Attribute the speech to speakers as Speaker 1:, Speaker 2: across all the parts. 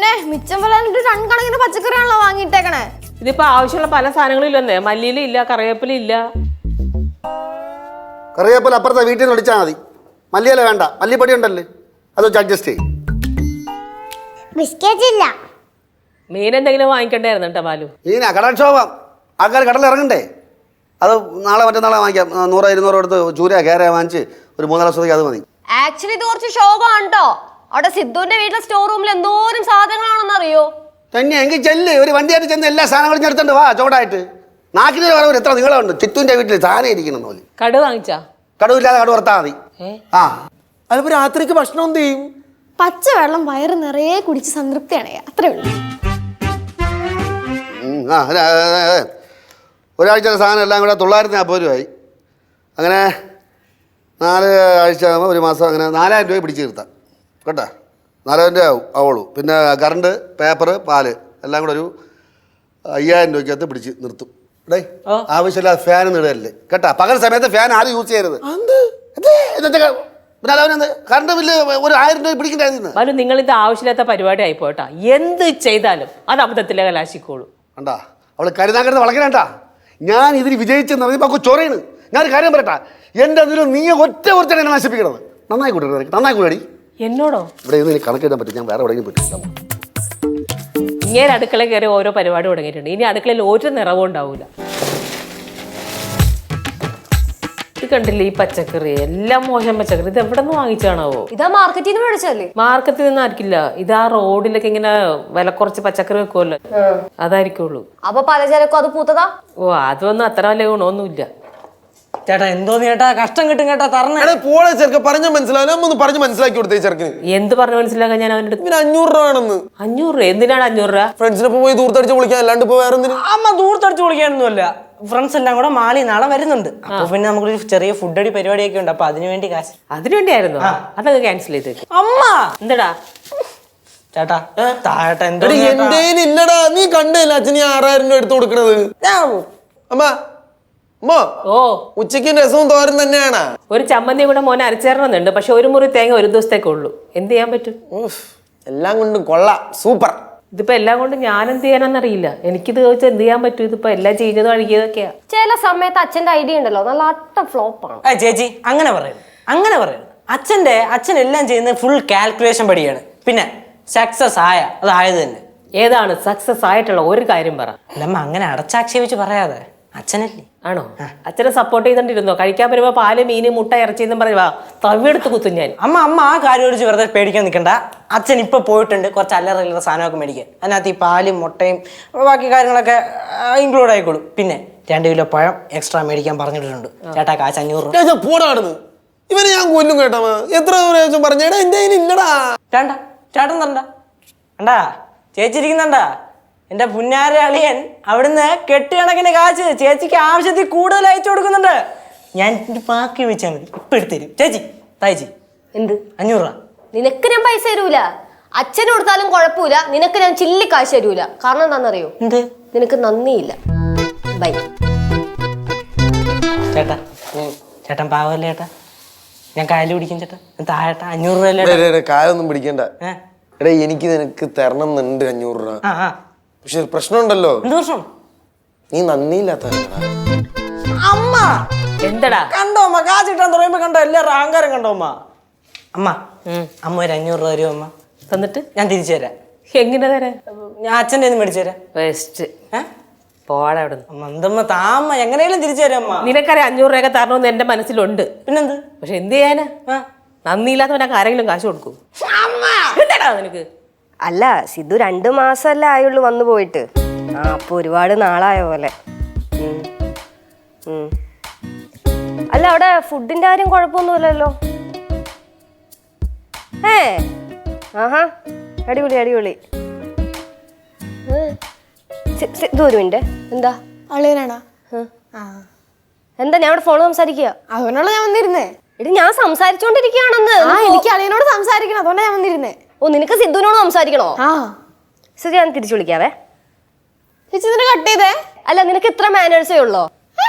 Speaker 1: പിന്നെ മിച്ചം പറയാനായിട്ട് കണക്കിന് പച്ചക്കറിയാണല്ലോ വാങ്ങിയിട്ടേക്കണേ.
Speaker 2: ഇതിപ്പോ ആവശ്യമുള്ള പല സാധനങ്ങളും ഇല്ലെന്നേ. മല്ലിയിലില്ല, കറിവേപ്പിലില്ല.
Speaker 3: കറിവേപ്പില അപ്പുറത്തെ വീട്ടിൽ നിന്ന് ഒടിച്ചാൽ മതി. മല്ലിയില വേണ്ട, മല്ലിപ്പൊടി ഉണ്ടല്ലേ, അത് വെച്ച് അഡ്ജസ്റ്റ് ചെയ്യും.
Speaker 4: ബിസ്ക്കറ്റ് ഇല്ല.
Speaker 2: മീൻ എന്തെങ്കിലും വാങ്ങിക്കണ്ടായിരുന്നു കേട്ടോ ബാലു.
Speaker 3: മീനാ കടൽക്ഷോഭം, ആൾക്കാർ കടലിൽ ഇറങ്ങണ്ടേ. അത് നാളെ മറ്റന്നാളെ വാങ്ങിക്കാം. 100-200 എടുത്ത് ചൂര കയറി വാങ്ങിച്ച് ഒരു 3 ദിവസത്തേക്ക് അത് മതി.
Speaker 1: ആക്ച്വലി ഇത് കുറച്ച് ശോകമാണ് കേട്ടോ. അവിടെ സിദ്ധുവിന്റെ വീട്ടിലെ സ്റ്റോർ റൂമിൽ എന്തോരം സാധനങ്ങളാണെന്ന് അറിയോ?
Speaker 3: തന്നെ എങ്കിൽ ചെല്ല്, ഒരു വണ്ടിയായിട്ട് ചെന്ന് എല്ലാ സാധനങ്ങളും എടുത്തോണ്ട് വാ. ചോടായിട്ട് നാക്കിന് പറവൂർ എത്ര നിങ്ങളുണ്ട്. ചിത്തുവിന്റെ വീട്ടിൽ സാധനം ഇരിക്കണം പോലെ.
Speaker 2: കടു വാങ്ങിച്ചാ?
Speaker 3: കടുവില്ലാതെ കടു വറുത്താൽ മതി. ആ
Speaker 5: അതിപ്പോ രാത്രിക്ക് ഭക്ഷണം എന്ത് ചെയ്യും?
Speaker 1: പച്ചവെള്ളം വയറ് നിറയെ കുടിച്ച് സംതൃപ്തിയാണ്, അത്രേ ഉള്ളൂ.
Speaker 3: ഒരാഴ്ചത്തെ സാധനം എല്ലാം കൂടെ 940 രൂപയായി. അങ്ങനെ 4 ആഴ്ച ആകുമ്പോൾ ഒരു മാസം അങ്ങനെ 4000 രൂപ പിടിച്ച് നിർത്താം കേട്ടോ. 4000 രൂപ ആവുള്ളൂ. പിന്നെ കറണ്ട്, പേപ്പർ, പാല് എല്ലാം കൂടെ ഒരു 5000 രൂപയ്ക്കകത്ത് പിടിച്ച് നിർത്തും. ഡേ ആവശ്യമില്ലാതെ ഫാൻ ഇടല്ലേ കേട്ടാ. പകൽ സമയത്ത് ഫാൻ ആരും യൂസ് ചെയ്യരുത്. കറണ്ട് ബില്ല് ഒരു 1000 രൂപ പിടിക്കണ്ടായിരുന്നു.
Speaker 2: ബാലു, നിങ്ങൾ ഇത് ആവശ്യമില്ലാത്ത പരിപാടി ആയിപ്പോട്ടാ. എന്ത് ചെയ്താലും അത് അബദ്ധത്തിലെ കലാശിക്കോളൂ.
Speaker 3: കണ്ടാ അവള് കരുതാക്കരുത് വളക്കണേട്ടാ. ഞാൻ ഇതിൽ വിജയിച്ചെന്ന് പറഞ്ഞപ്പോൾ ചൊറയാണ്. ഞാനൊരു കാര്യം പറയട്ടാ, എൻ്റെ അതിലും നീ ഒറ്റ കുറച്ചാണ് എന്നെ നശിപ്പിക്കണത്. നന്നായി കൂട്ടി, നന്നായി കൂടി.
Speaker 2: എന്നോടോ?
Speaker 3: ഇവിടെ നിന്ന് കണക്കിടാൻ പറ്റും. ഞാൻ വേറെ എവിടെയെങ്കിലും പറ്റില്ല.
Speaker 2: ഇങ്ങനെ അടുക്കളയിൽ കയറി ഓരോ പരിപാടി തുടങ്ങിയിട്ടുണ്ട്. ഇനി അടുക്കളയിൽ ഒരു നിറവും ഉണ്ടാവൂല. ഇത് കണ്ടില്ലേ ഈ പച്ചക്കറി, എല്ലാം മോശം പച്ചക്കറി. ഇത് എവിടെ നിന്ന് വാങ്ങിച്ചാണാവോ?
Speaker 1: ഇതാ മാർക്കറ്റിൽ നിന്ന് മേടിച്ചല്ലേ?
Speaker 2: മാർക്കറ്റിൽ നിന്ന് ആയിരിക്കില്ല. ഇതാ റോഡിലൊക്കെ ഇങ്ങനെ വില കുറച്ച് പച്ചക്കറി വെക്കുമല്ലോ, അതായിരിക്കുള്ളൂ.
Speaker 1: അപ്പൊ പലചരക്കും അത് പൂത്തതാ?
Speaker 2: ഓ, അതൊന്നും അത്ര വലിയ ഗുണമൊന്നുമില്ല.
Speaker 6: ചേട്ടാ എന്തോന്ന് ചേട്ടാ, കഷ്ടം കിട്ടും കേട്ടാ. തരണേ
Speaker 5: പോളെ ചെറുക്ക പറഞ്ഞ മനസ്സിലാവില്ല. ഒന്ന് പറഞ്ഞ് മനസ്സിലാക്കി കൊടുത്തേ ചെറുക്കിന്.
Speaker 2: എന്ത് പറഞ്ഞു മനസ്സിലാക്കാൻ ഞാൻ അവൻ്റെ അടുത്ത്?
Speaker 5: 500 രൂപ ആണെന്ന്.
Speaker 2: 500 രൂപ? എന്തിനാണ് 500 രൂപ?
Speaker 5: ഫ്രണ്ട്സിനൊപ്പം പോയി ദൂരത്തടിച്ച് വിളിക്കാൻ, അല്ലാണ്ട് ഇപ്പൊ വേറെ എന്തിനും.
Speaker 6: അമ്മ ദൂരത്തടിച്ച് വിളിക്കാനൊന്നുമല്ല. ഫ്രണ്ട്സ് എല്ലാം കൂടെ മാളി നാളെ വരുന്നുണ്ട്. അപ്പൊ പിന്നെ നമുക്കൊരു ചെറിയ ഫുഡ് അടി പരിപാടിയൊക്കെ ഉണ്ട്. അപ്പൊ അതിനു വേണ്ടി കാശ്.
Speaker 2: അതിനുവേണ്ടിയായിരുന്നു? അതൊക്കെ ക്യാൻസൽ ചെയ്ത്.
Speaker 6: അമ്മ
Speaker 2: എന്താടാ
Speaker 6: ചേട്ടാ താഴട്ടെ എന്തോ
Speaker 5: എന്റെ ഇല്ലടാ. നീ കണ്ടില്ല അച്ഛൻ 6000 രൂപ എടുത്തു കൊടുക്കണത്. അമ്മ അമ്മോ,
Speaker 2: ഓ
Speaker 5: ഉച്ചയ്ക്ക് രസവും തോരൻ തന്നെയാണ്.
Speaker 2: ഒരു ചമ്മന്തി കൂടെ മോനെ അരച്ചേരണമെന്നുണ്ട്. പക്ഷെ ഒരു മുറി തേങ്ങ ഒരു ദിവസത്തേക്കേ ഉള്ളൂ. എന്ത് ചെയ്യാൻ പറ്റും?
Speaker 5: എല്ലാം കൊണ്ടും കൊള്ളാം, സൂപ്പർ.
Speaker 2: ഇതിപ്പോ എല്ലാം കൊണ്ട് ഞാൻ എന്ത് ചെയ്യാനെന്നറിയില്ല. എനിക്കിത് ചോദിച്ചാൽ എന്ത് ചെയ്യാൻ പറ്റും? ഇതിപ്പോ എല്ലാം ചെയ്യുന്നതും അഴുകിയതൊക്കെയാ.
Speaker 1: ചില സമയത്ത് അച്ഛന്റെ ഐഡിയ ഉണ്ടല്ലോ, നല്ല അട്ട ഫ്ലോപ്പാണ്.
Speaker 6: ചേച്ചി അങ്ങനെ പറയുന്നത്, അങ്ങനെ പറയുന്നത്. അച്ഛൻ എല്ലാം ചെയ്യുന്നത് ഫുൾ കാൽക്കുലേഷൻ പടിയാണ്. പിന്നെ സക്സസ് അതായത് തന്നെ.
Speaker 2: ഏതാണ് സക്സസ് ആയിട്ടുള്ള ഒരു കാര്യം പറ.
Speaker 6: അല്ലമ്മ അങ്ങനെ അടച്ചാക്ഷേപിച്ച് പറയാതെ. അച്ഛനല്ലേ?
Speaker 2: ആണോ? അച്ഛനെ സപ്പോർട്ട് ചെയ്തോണ്ടിരുന്നോ? കഴിക്കാൻ വരുമ്പോ പാല്, മീന്, മുട്ട, ഇറച്ചിന്നും പറയുവാ തവിയെടുത്ത് കുത്തും ഞാൻ.
Speaker 6: അമ്മ ആ കാര്യം ഒഴിച്ച് വെറുതെ പേടിക്കാൻ നിൽക്കണ്ട. അച്ഛൻ ഇപ്പൊ പോയിട്ടുണ്ട് കുറച്ച് അല്ലറ സാധനമൊക്കെ മേടിക്കാൻ. അതിനകത്ത് ഈ പാലും മുട്ടയും ബാക്കി കാര്യങ്ങളൊക്കെ ഇൻക്ലൂഡ് ആയിക്കോളും. പിന്നെ 2 കിലോ പഴം എക്സ്ട്രാ മേടിക്കാൻ പറഞ്ഞിട്ടുണ്ട്. ചേട്ടാ കാശ് 500 രൂപ.
Speaker 5: പോടാടുന്നു ഇവനെ ഞാൻ കൊല്ലും കേട്ടാ. എത്ര പ്രാവശ്യം പറഞ്ഞേടാ, എന്റെ ഇല്ലടാ.
Speaker 6: ചേട്ടൻ തരണ്ട. കണ്ടാ ചേച്ചി ഇരിക്കുന്നുണ്ടാ? എന്റെ പുന്നാര അളിയൻ അവിടുന്ന് കെട്ടുകണക്കിന് കാശ് ചേച്ചിക്ക് ആവശ്യത്തിൽ കൂടുതൽ അയച്ചു കൊടുക്കുന്നുണ്ട്. ഞാൻ ബാക്കി വെച്ചാൽ മതി, ഇപ്പൊ എടുത്തരും. ചേച്ചി തായച്ചി
Speaker 1: എന്ത്
Speaker 6: 500 രൂപ.
Speaker 1: നിനക്ക് ഞാൻ പൈസ തരൂല. അച്ഛന് കൊടുത്താലും കുഴപ്പമില്ല. നിനക്ക് ഞാൻ ചില്ലി കാശ് തരൂല. കാരണം എന്താണെന്നറിയോ?
Speaker 6: എന്ത്?
Speaker 1: നിനക്ക് നന്ദിയില്ല. ബൈ.
Speaker 6: ചേട്ടൻ പാവല്ലേ ചേട്ടാ? ഞാൻ കാല് പിടിക്കും ചേട്ടാ. താഴേട്ടാ 500 രൂപ.
Speaker 5: കാലൊന്നും പിടിക്കണ്ട. എടാ എനിക്ക് നിനക്ക് തരണം എന്നുണ്ട് 500 രൂപ. പക്ഷെ ഒരു പ്രശ്നമുണ്ടല്ലോ.
Speaker 6: എന്ത് പ്രശ്നം?
Speaker 5: നീ നന്ദിയില്ലാത്ത
Speaker 6: അമ്മ.
Speaker 2: എന്തടാ?
Speaker 6: കണ്ടോ അമ്മ, കാശ് കിട്ടാൻ തുടങ്ങുമ്പോ കണ്ടോ എല്ലാവരും അഹങ്കാരം കണ്ടോ അമ്മ? അമ്മ ഒരു 500 രൂപ തരുമോ അമ്മ?
Speaker 2: തന്നിട്ട്
Speaker 6: ഞാൻ തിരിച്ചു തരാം.
Speaker 2: എങ്ങനെ തരാൻ?
Speaker 6: ഞാൻ അച്ഛൻ്റെ മേടിച്ചു തരാം.
Speaker 2: ബെസ്റ്റ്. പോടാ അവിടെ നിന്ന്.
Speaker 6: അമ്മ എന്തമ്മ താമ്മ എങ്ങനെയാലും തിരിച്ചു തരാം അമ്മ.
Speaker 2: നിനക്കറിയാം 500 രൂപയൊക്കെ തരണമെന്ന് എന്റെ മനസ്സിലുണ്ട്.
Speaker 6: പിന്നെന്ത്?
Speaker 2: പക്ഷെ എന്ത് ചെയ്യാനാ? നന്ദിയില്ലാത്തവനൊക്കെ ആരെങ്കിലും കാശ് കൊടുക്കും? എന്താടാ നിനക്ക്?
Speaker 7: അല്ല, സിദ്ധു 2 മാസമല്ലേ ആയുള്ളൂ വന്നു പോയിട്ട്. അപ്പൊ ഒരുപാട് നാളായ പോലെ. അല്ല, അവിടെ ഫുഡിന്റെ കാര്യം കുഴപ്പമൊന്നുമില്ലല്ലോ. ആഹാ, അടിപൊളി അടിപൊളി. സിദ്ധു ഒരു മിനിറ്റ്. എന്താ
Speaker 1: അളിയനാണോ?
Speaker 7: എന്താ? ഞാൻ അവിടെ ഫോണിൽ സംസാരിക്കുക.
Speaker 1: അതുകൊണ്ടാണ് ഞാൻ വന്നിരുന്നേ.
Speaker 7: എടി ഞാൻ സംസാരിച്ചോണ്ടിരിക്കുകയാണെന്ന്.
Speaker 1: എനിക്ക് അളിയനോട് സംസാരിക്കണം, അതുകൊണ്ടാണ് ഞാൻ വന്നിരുന്നേ.
Speaker 7: ഓ, നിനക്ക് സിദ്ധുവിനോട് സംസാരിക്കണോ? സിദ്ധു ഞാൻ തിരിച്ചു വിളിക്കാവേ.
Speaker 1: ചേച്ചി കട്ട് ചെയ്തേ.
Speaker 7: അല്ല, നിനക്ക് ഇത്ര മാനേഴ്സേ ഉള്ളോ?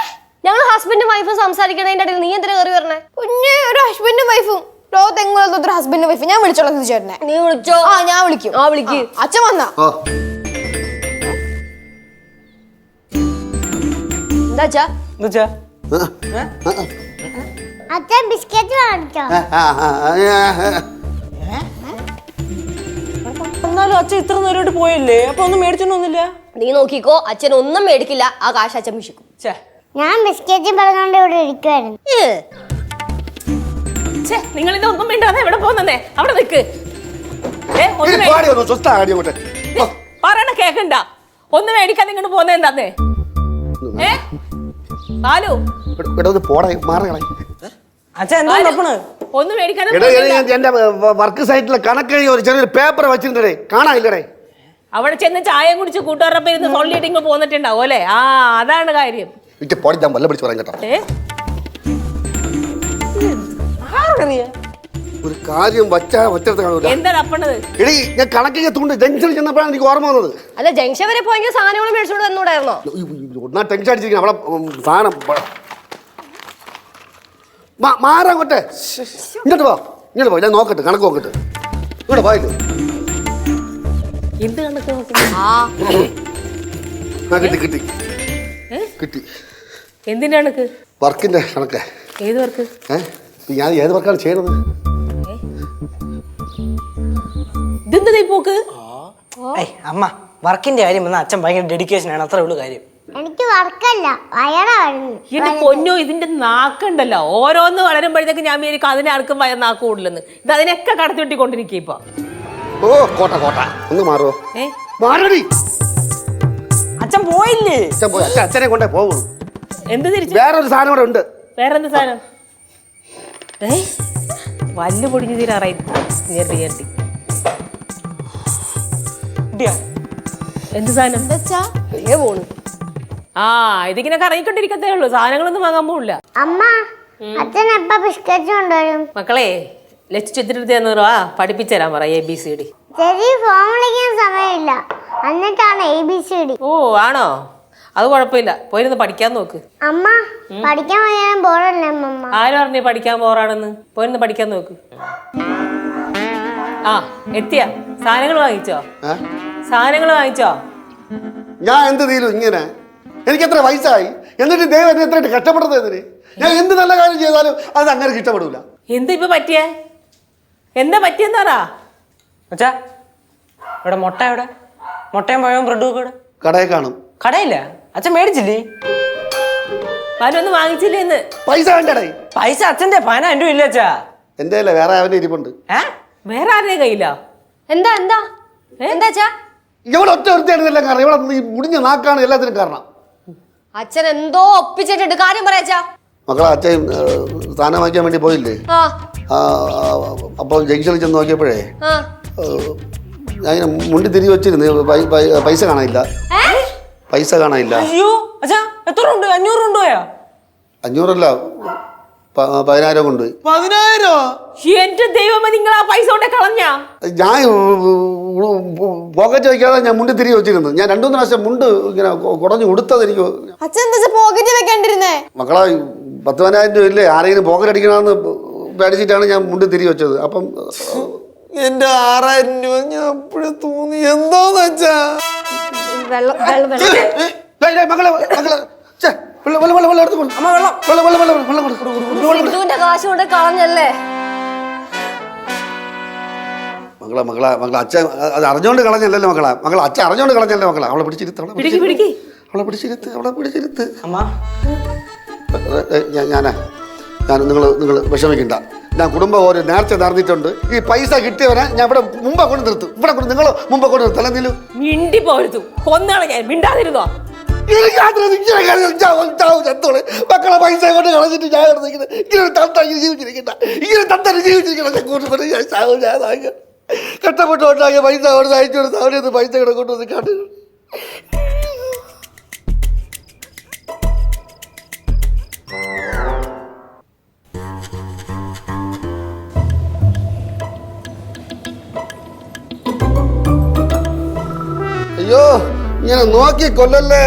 Speaker 7: ഞങ്ങൾ ഹസ്ബൻഡും വൈഫും സംസാരിക്കണതിന്റെ ഇടയിൽ നീ എന്തിനാ കയറി വരണേ?
Speaker 1: കുഞ്ഞ് ഒരു ഹസ്ബൻഡും വൈഫും
Speaker 4: ലോകത്ത് എങ്ങനെയുള്ള ഒരു ഹസ്ബൻഡ് വൈഫ് ഞാൻ വിളിച്ചോളാം ചേട്ടനെ.
Speaker 1: നീ വിളിച്ചോ?
Speaker 4: ആ ഞാൻ വിളിക്കും.
Speaker 1: ആ വിളിക്ക്.
Speaker 4: അച്ഛൻ വന്നാ
Speaker 3: ഓ
Speaker 1: എന്താച്ചാ?
Speaker 6: എന്നുവെച്ചാ
Speaker 8: അച്ഛൻ ബിസ്ക്കറ്റ് വാങ്ങിച്ചോ?
Speaker 6: എന്നാലും അച്ഛൻ ഇത്ര നേരമായിട്ട് പോയല്ലേ, അപ്പൊ ഒന്നും മേടിച്ചോണ്ടൊന്നുമില്ല.
Speaker 1: നീ നോക്കിക്കോ, അച്ഛൻ ഒന്നും മേടിക്കില്ല. ആ കാശ് അച്ഛൻ വിഷിക്കും.
Speaker 8: ഞാൻ ബിസ്ക്കറ്റ് പറഞ്ഞോണ്ട് ഇവിടെ ഇരിക്കുവായിരുന്നു.
Speaker 2: നിങ്ങൾ ഇതൊന്നും മിണ്ടാതെ എവിടെ പോകുന്നേ? അവിടെ നിൽക്ക്. പറയണ കേക്കണ്ട. ഒന്ന് മേടിക്കാൻ ഇങ്ങോട്ട് പോകുന്നത് എന്താന്നേ? ബാലു
Speaker 6: അച്ഛൻ എന്താ തപ്പണ്?
Speaker 2: ഒന്ന് മേടിക്കാൻ
Speaker 3: എന്റെ വർക്ക് സൈറ്റിലെ കണക്ക് ഒരു ചെറിയൊരു പേപ്പർ വെച്ചിട്ടുണ്ടേ, കാണാനില്ലടേ.
Speaker 2: അവിടെ ചെന്ന് ചായയും കുടിച്ച് കൂട്ടുകാരപ്പം ഇരുന്ന് സൊള്ളിയിട്ട് ഇങ്ങ് പോന്നിട്ടുണ്ടാവും അല്ലേ? ആ അതാണ് കാര്യം.
Speaker 3: ഞാൻ വല്ല പിടിച്ച് പറയാൻ കേട്ടോ. ഒരു കാര്യം വച്ചെടുത്ത് കാണൂല.
Speaker 2: എന്താ തപ്പണത്?
Speaker 3: എടീ ഞാൻ കണക്കിൽ തൂണ്ട് ജംഗ്ഷനിൽ ചെന്നപ്പോഴാണ് എനിക്ക് ഓർമ്മ വന്നത്.
Speaker 1: അല്ല ജംഗ്ഷൻ വരെ പോയെങ്കിൽ സാധനങ്ങൾ മേടിച്ചോണ്ട് വന്നൂടായിരുന്നോ?
Speaker 3: ഒന്നാ ടെൻഷൻ അടിച്ചിരിക്കണം അവിടെ സാധനം. മാറാങ്ങോട്ടെ, ഇങ്ങോട്ട് പോ ഞാൻ നോക്കട്ടെ, കണക്ക് നോക്കട്ടെ. ഇവിടെ പോയില്ലേ?
Speaker 2: എന്ത് കണക്ക് നോക്കി?
Speaker 3: കിട്ടി.
Speaker 2: എന്തിന്റെ കണക്ക്?
Speaker 3: വർക്കിന്റെ കണക്ക്.
Speaker 2: ഏത് വർക്ക്?
Speaker 3: ഞാൻ ഏത് വർക്കാണ് ചെയ്യുന്നത്?
Speaker 2: ഇതെന്താ ഈ പോക്ക്?
Speaker 6: അമ്മ വർക്കിന്റെ കാര്യം വന്ന അച്ഛൻ ഭയങ്കര ഡെഡിക്കേഷൻ ആണ്, അത്രേ ഉള്ളൂ കാര്യം.
Speaker 8: എനിക്ക് വർക്കല്ല വയറായിരുന്നു.
Speaker 2: എന്റെ പൊന്നോ, ഇതിന്റെ നാക്കുണ്ടല്ലോ, ഓരോന്ന് വളരുമ്പോഴത്തേക്ക് ഞാൻ വിചാരിക്കും അതിനെ ആർക്കും നാക്ക് കൂടില്ലെന്ന്. ഇത് അതിനൊക്കെ കടത്തിവിട്ടിക്കൊണ്ടിരിക്കുക ഇപ്പൊ.
Speaker 3: ഓ കോട്ട ഒന്ന് മാറുമോ? മാറടി.
Speaker 6: അച്ഛൻ പോയില്ലേ?
Speaker 3: അച്ഛൻ പോയി. അച്ഛനെ കൊണ്ടേ പോകുള്ളൂ.
Speaker 2: എന്ത് തിരിച്ചു?
Speaker 3: വേറൊരു സാധനം ഇവിടെ ഉണ്ട്.
Speaker 2: വേറെന്ത് സാധനം? വല്ല് പൊടിഞ്ഞു തീരാറായി. എന്ത് സാധനം?
Speaker 1: പോണു.
Speaker 2: ആ ഇതിങ്ങനെ കറങ്ങിക്കൊണ്ടിരിക്കത്തേ ഉള്ളൂ, സാധനങ്ങളൊന്നും വാങ്ങാൻ പോകില്ല.
Speaker 8: അമ്മ അച്ഛൻ എപ്പ ബിസ്ക്കറ്റ് കൊണ്ടുവരും?
Speaker 2: മക്കളെ ലക്ഷ്യത്തിരുത്തിയാ പഠിപ്പിച്ചരാൻ പറ ABCD.
Speaker 8: ചെറിയ ഫോൺ വിളിക്കാൻ സമയമില്ല, എന്നിട്ടാണ് ABCD.
Speaker 2: ഓ ആണോ? അത് കുഴപ്പമില്ല, പോയിരുന്ന് പഠിക്കാൻ നോക്ക്.
Speaker 8: അമ്മ പഠിക്കാൻ പോയാലും ബോറല്ലേ അമ്മ?
Speaker 2: ആരും പറഞ്ഞു പഠിക്കാൻ പോറാണെന്ന്? പോയിരുന്ന് പഠിക്കാൻ നോക്ക്. ആ എത്തിയാ? സാധനങ്ങൾ വാങ്ങിച്ചോ? സാധനങ്ങൾ വാങ്ങിച്ചോ?
Speaker 3: ഞാൻ എന്ത് തീരും ഇങ്ങനെ? എനിക്ക് എത്ര വയസ്സായി, എന്നിട്ട് ദൈവം എന്നെ എത്ര കഷ്ടപ്പെടുന്നത് എന്തിന്? ഞാൻ എന്ത് നല്ല കാര്യം ചെയ്താലും അത് അങ്ങനെ ഇഷ്ടപ്പെടൂല.
Speaker 2: എന്താ ഇപ്പൊ പറ്റിയേ? എന്താ പറ്റിയെന്ന് പറ.
Speaker 6: അച്ഛാ ഇവിടെ മുട്ട എവിടെ? മുട്ടയും പഴവും ബ്രെഡും ഒക്കെ ഇവിടെ
Speaker 3: കടയിൽ കാണും.
Speaker 6: കടയില്ല? അച്ഛൻ മേടിച്ചില്ലേ?
Speaker 2: പാലൊന്നും വാങ്ങിച്ചില്ലേ ഇന്ന്?
Speaker 3: പൈസ വേണ്ടടേ.
Speaker 6: പൈസ അച്ഛന്റെ 15 രൂപ ഇല്ല അച്ഛാ.
Speaker 3: എന്റെ അല്ലേ, വേറെ അവന്റെ ഇരിപ്പുണ്ട്.
Speaker 2: വേറെ ആരുടെ കയ്യിലാ?
Speaker 1: എന്താ എന്താ എന്താച്ചാ?
Speaker 3: ഇവിടെ ഒറ്റ വൃത്തിയാണെന്നെല്ലാം കാരണം. ഇവിടെ ഈ മുടിഞ്ഞ നാക്കാണ് എല്ലാത്തിനും കാരണം.
Speaker 1: അച്ഛൻ എന്തോ ഒപ്പിച്ചിട്ടുണ്ട്, കാര്യം പറയാച്ചാ.
Speaker 3: മക്കളെ അച്ഛൻ സ്ഥാനം വാങ്ങിക്കാൻ വേണ്ടി പോയില്ലേ? അപ്പോൾ ജംഗ്ഷനിൽ ചെന്ന് നോക്കിയപ്പോഴേ ഞാൻ മുണ്ടി തിരികെ വെച്ചിരുന്നു. പൈസ കാണാനില്ല. പൈസ കാണാനില്ല.
Speaker 6: അയ്യോ അച്ഛാ എത്ര ഉണ്ട്? 500 കൊണ്ടുപോയാ?
Speaker 3: 500 10,000 കൊണ്ടുപോയി.
Speaker 5: 10,000?
Speaker 2: എന്റെ ദൈവമേ, നിങ്ങൾ ആ പൈസ കൊണ്ട് കളഞ്ഞാ?
Speaker 3: ഞാൻ പോക്കറ്റ് വയ്ക്കാതെ ഞാൻ മുണ്ടി തിരികെ വെച്ചിരുന്നു. ഞാൻ 2-3 പ്രാവശ്യം മുണ്ട് ഇങ്ങനെ കുടഞ്ഞു കൊടുത്തത് എനിക്ക്.
Speaker 4: അച്ഛൻ എന്താ പോക്കറ്റ് വെക്കാണ്ടിരുന്നേ?
Speaker 3: മക്കളെ 10,000 രൂപ ഇല്ലേ, ആരെങ്കിലും പോക്കറ്റ് അടിക്കണമെന്ന് പേടിച്ചിട്ടാണ് ഞാൻ മുണ്ട് തിരികെ വെച്ചത്. അപ്പം
Speaker 5: എന്റെ 6,000 രൂപ ഞാൻ എപ്പോഴും തോന്നി. എന്താന്ന് വെച്ചാ
Speaker 3: മക്കളെ വെള്ളം എടുത്ത് കൊടുക്കും.
Speaker 1: സിന്ധുവിന്റെ കാശ് കൊണ്ട് കളഞ്ഞല്ലേ?
Speaker 3: മക്കളെ അച്ഛൻ അത് അറിഞ്ഞോണ്ട് കളഞ്ഞല്ലോ മക്കളെ അച്ഛൻ അറിഞ്ഞോണ്ട് കളഞ്ഞല്ലേ മക്കളെ. അവളെ പിടിച്ചിരുത്ത്.
Speaker 6: അമ്മ
Speaker 3: ഞാൻ നിങ്ങൾ വിഷമിക്കണ്ട. ഞാൻ കുടുംബം ഒരു നേർച്ച നടന്നിട്ടുണ്ട്. ഈ പൈസ കിട്ടിയവനെ ഞാൻ ഇവിടെ മുമ്പ് കൊണ്ട് നിർത്തും. ഇവിടെ കൊണ്ട് നിങ്ങൾ മുമ്പ് കൊണ്ട് നിർത്തും. അല്ലെങ്കിൽ
Speaker 2: മിണ്ടി പോരുതു കൊന്നാളെ ഞാൻ മിണ്ടാതിരുന്നോ?
Speaker 3: മക്കളെ പൈസ കൊണ്ട് കളഞ്ഞിട്ട് ഞാൻ ഇങ്ങനെ ജീവിച്ചിരിക്കണ്ട. ഇങ്ങനെ തന്തരി ജീവിച്ചിരിക്കണ്ട. കഷ്ടപ്പെട്ടുണ്ടാക്കിയ പൈസ കൊണ്ട് അയച്ചു കൊടുത്ത് അവരൊന്ന് പൈസ കൂടെ കൊണ്ടുവന്ന് കാട്ട്. അയ്യോ ഇങ്ങനെ നോക്കി കൊല്ലല്ലേ.